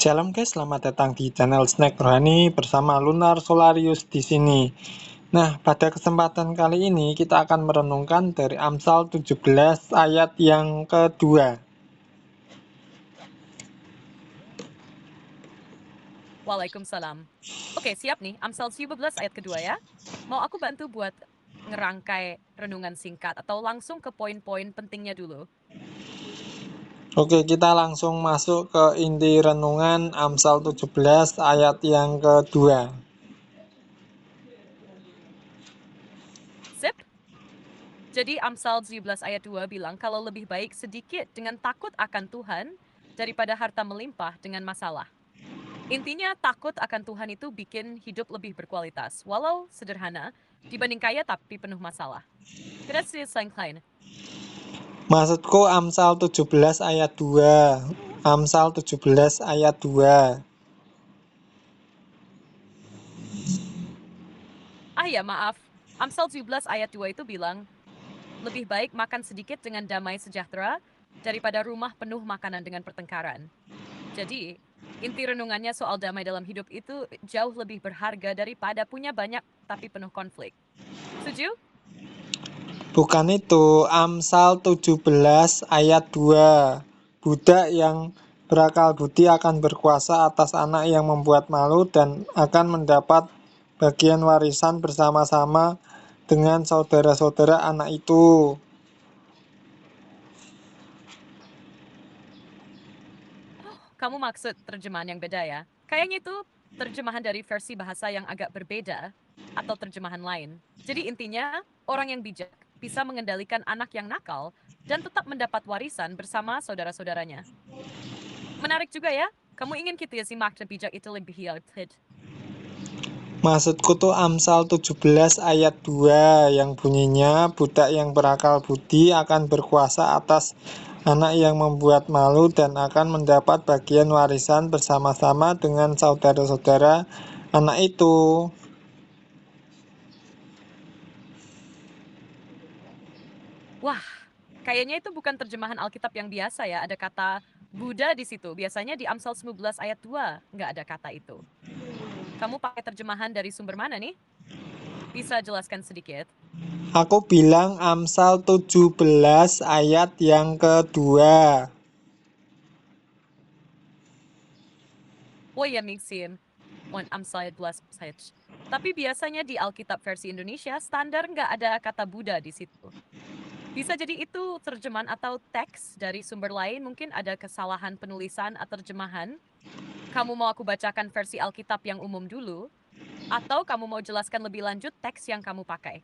Shalom guys, selamat datang di channel Snack Rohani bersama Lunar Solarius di sini. Nah, pada kesempatan kali ini kita akan merenungkan dari Amsal 17 ayat yang kedua. Waalaikumsalam. Oke, siap nih. Amsal 17 ayat kedua ya. Mau aku bantu buat ngerangkai renungan singkat atau langsung ke poin-poin pentingnya dulu? Oke, kita langsung masuk ke inti renungan Amsal 17 ayat yang kedua. Sip. Jadi Amsal 17 ayat 2 bilang kalau lebih baik sedikit dengan takut akan Tuhan daripada harta melimpah dengan masalah. Intinya takut akan Tuhan itu bikin hidup lebih berkualitas, walau sederhana, dibanding kaya tapi penuh masalah. Tidak yang lain. Maksudku Amsal 17 ayat 2. Amsal 17 ayat 2. Ya maaf. Amsal 17 ayat 2 itu bilang, lebih baik makan sedikit dengan damai sejahtera daripada rumah penuh makanan dengan pertengkaran. Jadi, inti renungannya soal damai dalam hidup itu jauh lebih berharga daripada punya banyak tapi penuh konflik. Setuju? Bukan itu, Amsal 17 ayat 2. Budak yang berakal budi akan berkuasa atas anak yang membuat malu dan akan mendapat bagian warisan bersama-sama dengan saudara-saudara anak itu. Kamu maksud terjemahan yang beda ya? Kayaknya itu terjemahan dari versi bahasa yang agak berbeda atau terjemahan lain. Jadi intinya, orang yang bijak bisa mengendalikan anak yang nakal dan tetap mendapat warisan bersama saudara-saudaranya. Menarik juga ya, kamu ingin kita simak dan bijak itu lebih hidup. Maksudku tuh Amsal 17 ayat 2 yang bunyinya budak yang berakal budi akan berkuasa atas anak yang membuat malu dan akan mendapat bagian warisan bersama-sama dengan saudara-saudara anak itu. Wah, kayaknya itu bukan terjemahan Alkitab yang biasa ya, ada kata Buddha di situ. Biasanya di Amsal 19 ayat 2 nggak ada kata itu. Kamu pakai terjemahan dari sumber mana nih? Bisa jelaskan sedikit? Aku bilang Amsal 17 ayat yang kedua. Oh ya, Mixin. Amsal 12 ayat. Tapi biasanya di Alkitab versi Indonesia standar nggak ada kata Buddha di situ. Bisa jadi itu terjemahan atau teks dari sumber lain, mungkin ada kesalahan penulisan atau terjemahan. Kamu mau aku bacakan versi Alkitab yang umum dulu? Atau kamu mau jelaskan lebih lanjut teks yang kamu pakai?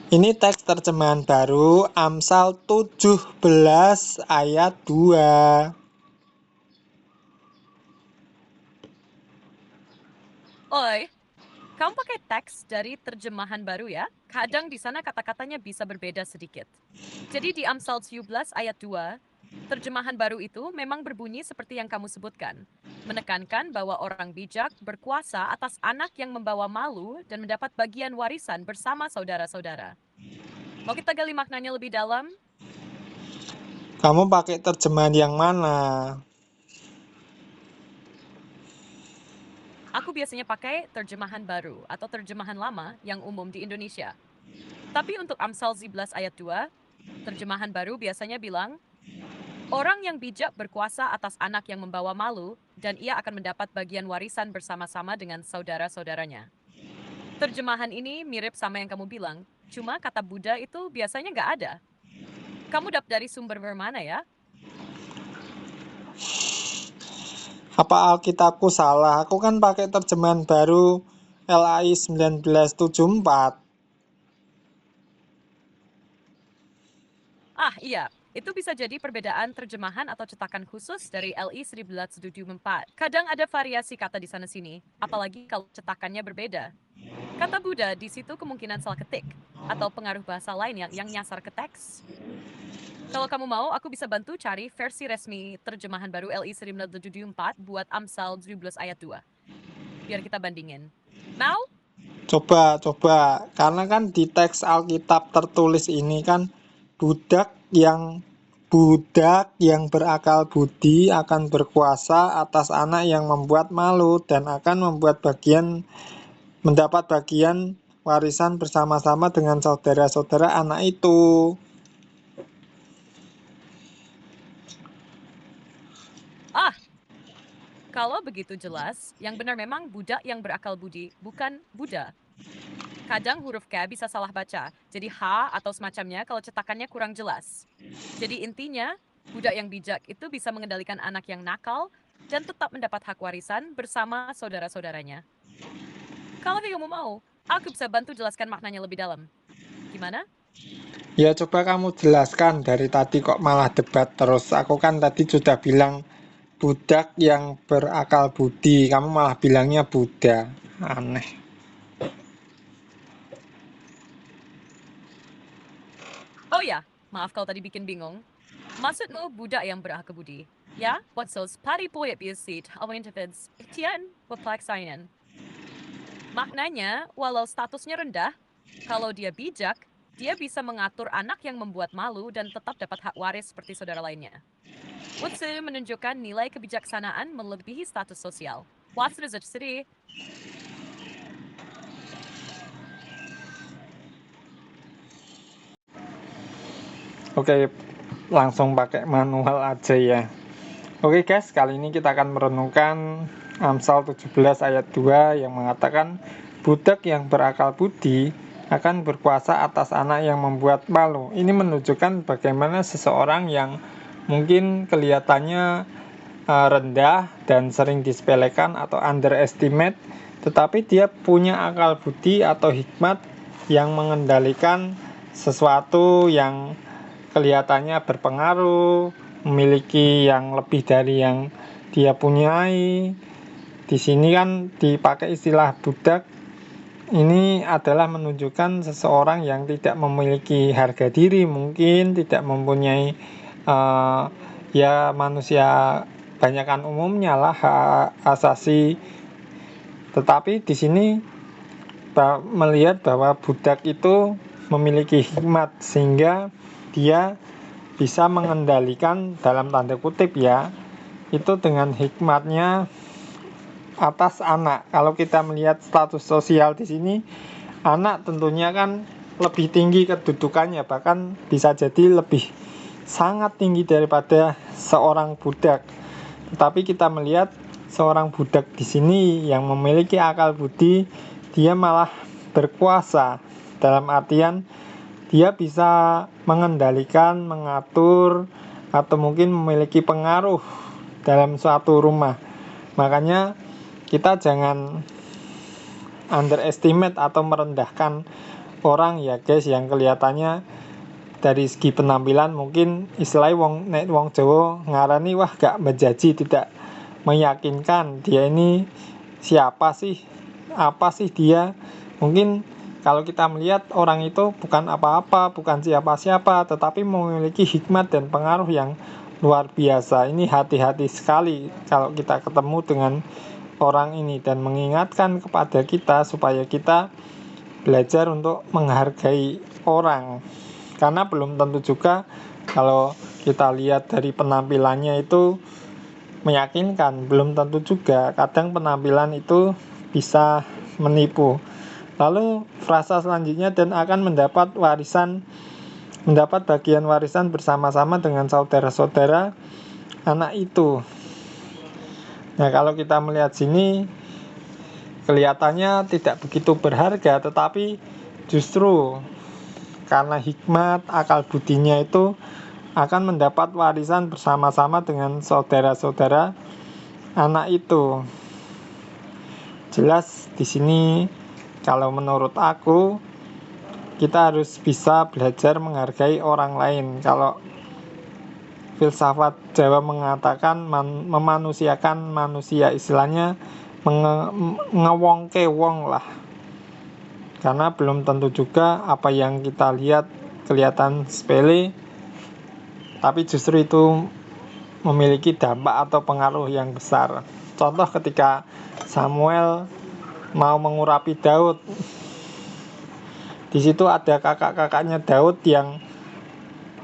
Ini teks terjemahan baru Amsal 17 ayat 2. Oi, kamu pakai teks dari terjemahan baru ya? Kadang di sana kata-katanya bisa berbeda sedikit. Jadi di Amsal 17 ayat 2, terjemahan baru itu memang berbunyi seperti yang kamu sebutkan. Menekankan bahwa orang bijak berkuasa atas anak yang membawa malu dan mendapat bagian warisan bersama saudara-saudara. Mau kita gali maknanya lebih dalam? Kamu pakai terjemahan yang mana? Aku biasanya pakai terjemahan baru atau terjemahan lama yang umum di Indonesia. Tapi untuk Amsal 11 ayat 2, terjemahan baru biasanya bilang, orang yang bijak berkuasa atas anak yang membawa malu, dan ia akan mendapat bagian warisan bersama-sama dengan saudara-saudaranya. Terjemahan ini mirip sama yang kamu bilang, cuma kata Buddha itu biasanya nggak ada. Kamu dapat dari sumber mana ya? Apa Alkitabku salah? Aku kan pakai terjemahan baru LAI 1974. Iya, itu bisa jadi perbedaan terjemahan atau cetakan khusus dari LI 1974. Kadang ada variasi kata di sana-sini, apalagi kalau cetakannya berbeda. Kata Buddha di situ kemungkinan salah ketik, atau pengaruh bahasa lain yang nyasar ke teks. Kalau kamu mau, aku bisa bantu cari versi resmi terjemahan baru LI 1974 buat Amsal 17 ayat 2. Biar kita bandingin. Mau? Coba, karena kan di teks Alkitab tertulis ini kan budak yang Budak yang berakal budi akan berkuasa atas anak yang membuat malu dan akan mendapat bagian warisan bersama-sama dengan saudara-saudara anak itu. Ah, kalau begitu jelas, yang benar memang budak yang berakal budi, bukan Buddha. Kadang huruf K bisa salah baca, jadi H atau semacamnya kalau cetakannya kurang jelas. Jadi intinya, budak yang bijak itu bisa mengendalikan anak yang nakal dan tetap mendapat hak warisan bersama saudara-saudaranya. Kalau kamu mau, aku bisa bantu jelaskan maknanya lebih dalam. Gimana? Ya coba kamu jelaskan, dari tadi kok malah debat terus. Aku kan tadi sudah bilang budak yang berakal budi, kamu malah bilangnya Buddha. Aneh. Oh ya, maaf kalau tadi bikin bingung. Maksudmu budak yang berakal budi? Ya, Watsos pari poet biusit, awan interfeds, tian, pelaksanaan. Maknanya, walau statusnya rendah, kalau dia bijak, dia bisa mengatur anak yang membuat malu dan tetap dapat hak waris seperti saudara lainnya. Wutsu menunjukkan nilai kebijaksanaan melebihi status sosial. Watsu sendiri. Oke, langsung pakai manual aja ya. Oke guys, kali ini kita akan merenungkan Amsal 17 ayat 2 yang mengatakan budak yang berakal budi akan berkuasa atas anak yang membuat malu. Ini menunjukkan bagaimana seseorang yang mungkin kelihatannya rendah dan sering disepelekan atau underestimate, tetapi dia punya akal budi atau hikmat yang mengendalikan sesuatu yang kelihatannya berpengaruh, memiliki yang lebih dari yang dia punyai. Di sini kan dipakai istilah budak. Ini adalah menunjukkan seseorang yang tidak memiliki harga diri, mungkin tidak mempunyai ya manusia banyakan umumnya lah hak asasi. Tetapi di sini melihat bahwa budak itu memiliki hikmat sehingga dia bisa mengendalikan, dalam tanda kutip ya, itu dengan hikmatnya atas anak. Kalau kita melihat status sosial di sini, anak tentunya kan lebih tinggi kedudukannya, bahkan bisa jadi lebih sangat tinggi daripada seorang budak. Tetapi kita melihat seorang budak di sini yang memiliki akal budi, dia malah berkuasa, dalam artian dia bisa mengendalikan, mengatur, atau mungkin memiliki pengaruh dalam suatu rumah. Makanya kita jangan underestimate atau merendahkan orang ya guys, yang kelihatannya dari segi penampilan mungkin istilahnya wong Jawa ngarani wah gak menjanji, tidak meyakinkan, dia ini siapa sih, apa sih dia. Mungkin kalau kita melihat orang itu bukan apa-apa, bukan siapa-siapa, tetapi memiliki hikmat dan pengaruh yang luar biasa. Ini hati-hati sekali kalau kita ketemu dengan orang ini, dan mengingatkan kepada kita supaya kita belajar untuk menghargai orang. Karena belum tentu juga kalau kita lihat dari penampilannya itu meyakinkan, belum tentu juga. Kadang penampilan itu bisa menipu. Lalu frasa selanjutnya, dan akan mendapat bagian warisan bersama-sama dengan saudara-saudara anak itu. Nah, kalau kita melihat sini kelihatannya tidak begitu berharga, tetapi justru karena hikmat akal budinya itu akan mendapat warisan bersama-sama dengan saudara-saudara anak itu. Jelas di sini kalau menurut aku kita harus bisa belajar menghargai orang lain. Kalau filsafat Jawa mengatakan memanusiakan manusia, istilahnya ngewongke wong lah. Karena belum tentu juga apa yang kita lihat kelihatan sepele, tapi justru itu memiliki dampak atau pengaruh yang besar. Contoh ketika Samuel mau mengurapi Daud, di situ ada kakak-kakaknya Daud yang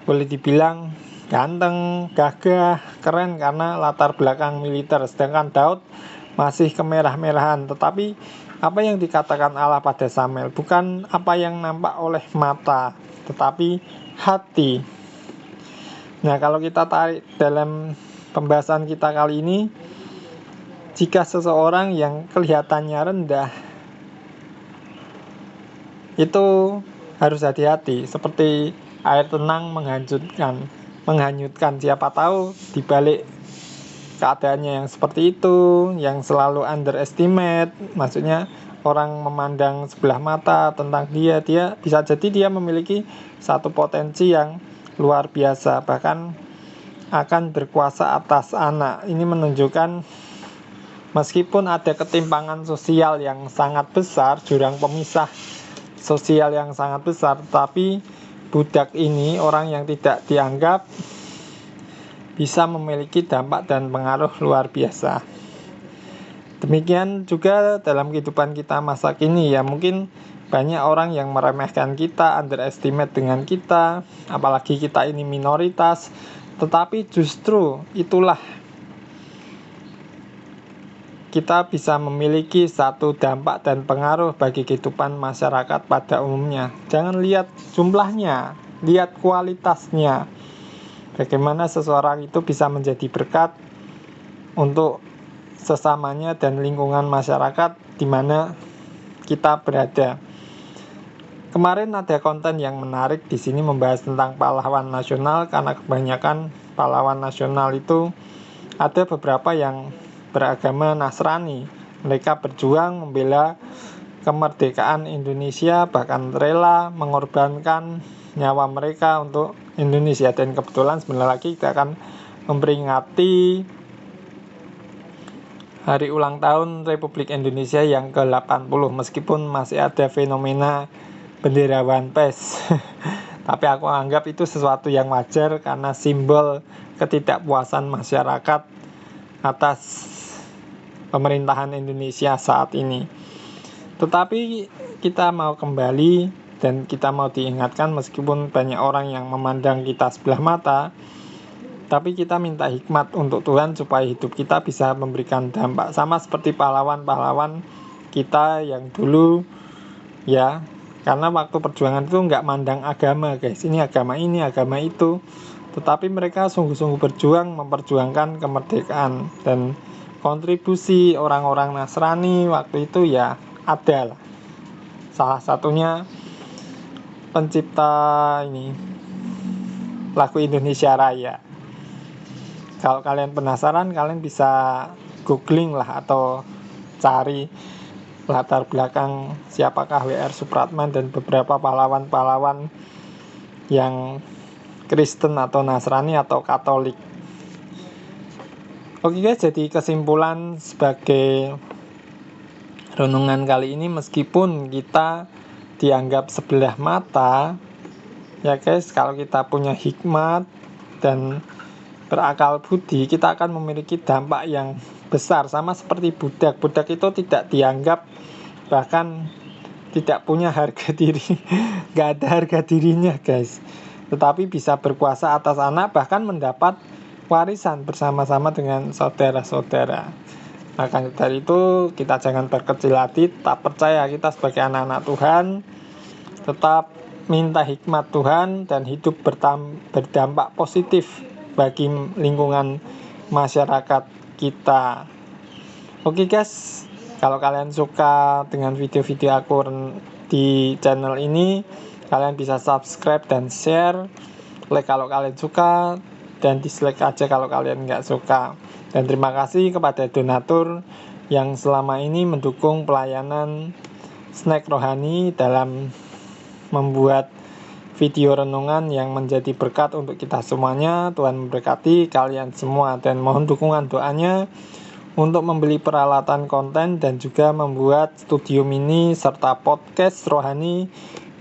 boleh dibilang ganteng, gagah, keren karena latar belakang militer. Sedangkan Daud masih kemerah-merahan. Tetapi apa yang dikatakan Allah pada Samuel bukan apa yang nampak oleh mata, tetapi hati. Nah, kalau kita tarik dalam pembahasan kita kali ini, jika seseorang yang kelihatannya rendah itu harus hati-hati, seperti air tenang menghanyutkan. Siapa tahu di balik keadaannya yang seperti itu, yang selalu underestimate, maksudnya orang memandang sebelah mata tentang dia bisa jadi dia memiliki satu potensi yang luar biasa, bahkan akan berkuasa atas anak. Ini menunjukkan meskipun ada ketimpangan sosial yang sangat besar, jurang pemisah sosial yang sangat besar, tapi budak ini, orang yang tidak dianggap, bisa memiliki dampak dan pengaruh luar biasa. Demikian juga dalam kehidupan kita masa kini ya, mungkin banyak orang yang meremehkan kita, underestimate dengan kita, apalagi kita ini minoritas, tetapi justru itulah kita bisa memiliki satu dampak dan pengaruh bagi kehidupan masyarakat pada umumnya. Jangan lihat jumlahnya, lihat kualitasnya. Bagaimana seseorang itu bisa menjadi berkat untuk sesamanya dan lingkungan masyarakat di mana kita berada. Kemarin ada konten yang menarik di sini membahas tentang pahlawan nasional, karena kebanyakan pahlawan nasional itu ada beberapa yang beragama Nasrani. Mereka berjuang membela kemerdekaan Indonesia, bahkan rela mengorbankan nyawa mereka untuk Indonesia. Dan kebetulan sebentar lagi kita akan memperingati hari ulang tahun Republik Indonesia yang ke-80, meskipun masih ada fenomena benderawan pes. Tapi aku anggap itu sesuatu yang wajar karena simbol ketidakpuasan masyarakat atas pemerintahan Indonesia saat ini. Tetapi kita mau kembali dan kita mau diingatkan, meskipun banyak orang yang memandang kita sebelah mata, tapi kita minta hikmat untuk Tuhan supaya hidup kita bisa memberikan dampak, sama seperti pahlawan-pahlawan kita yang dulu ya. Karena waktu perjuangan itu nggak mandang agama guys, ini agama itu, tetapi mereka sungguh-sungguh berjuang memperjuangkan kemerdekaan. Dan kontribusi orang-orang Nasrani waktu itu ya ada lah. Salah satunya pencipta ini lagu Indonesia Raya. Kalau kalian penasaran, kalian bisa googling lah atau cari latar belakang siapakah W.R. Supratman dan beberapa pahlawan-pahlawan yang Kristen atau Nasrani atau Katolik. Oke guys, jadi kesimpulan sebagai renungan kali ini, meskipun kita dianggap sebelah mata ya guys, kalau kita punya hikmat dan berakal budi, kita akan memiliki dampak yang besar. Sama seperti budak itu tidak dianggap, bahkan tidak punya harga diri, gak ada harga dirinya guys, tetapi bisa berkuasa atas anak, bahkan mendapat warisan bersama-sama dengan saudara-saudara. Maka dari itu kita jangan berkecil hati, tetap percaya kita sebagai anak-anak Tuhan, tetap minta hikmat Tuhan dan hidup berdampak positif bagi lingkungan masyarakat kita. Oke guys, kalau kalian suka dengan video-video aku di channel ini, kalian bisa subscribe dan share, like kalau kalian suka, dan dislike aja kalau kalian nggak suka. Dan terima kasih kepada donatur yang selama ini mendukung pelayanan Snack Rohani dalam membuat video renungan yang menjadi berkat untuk kita semuanya. Tuhan memberkati kalian semua, dan mohon dukungan doanya untuk membeli peralatan konten dan juga membuat studio mini serta podcast rohani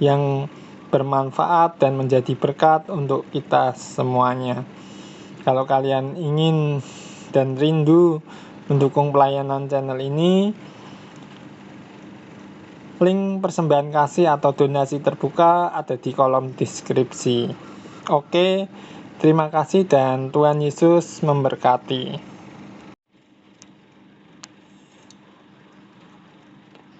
yang bermanfaat dan menjadi berkat untuk kita semuanya. Kalau kalian ingin dan rindu mendukung pelayanan channel ini, link persembahan kasih atau donasi terbuka ada di kolom deskripsi. Oke, Terima kasih dan Tuhan Yesus memberkati.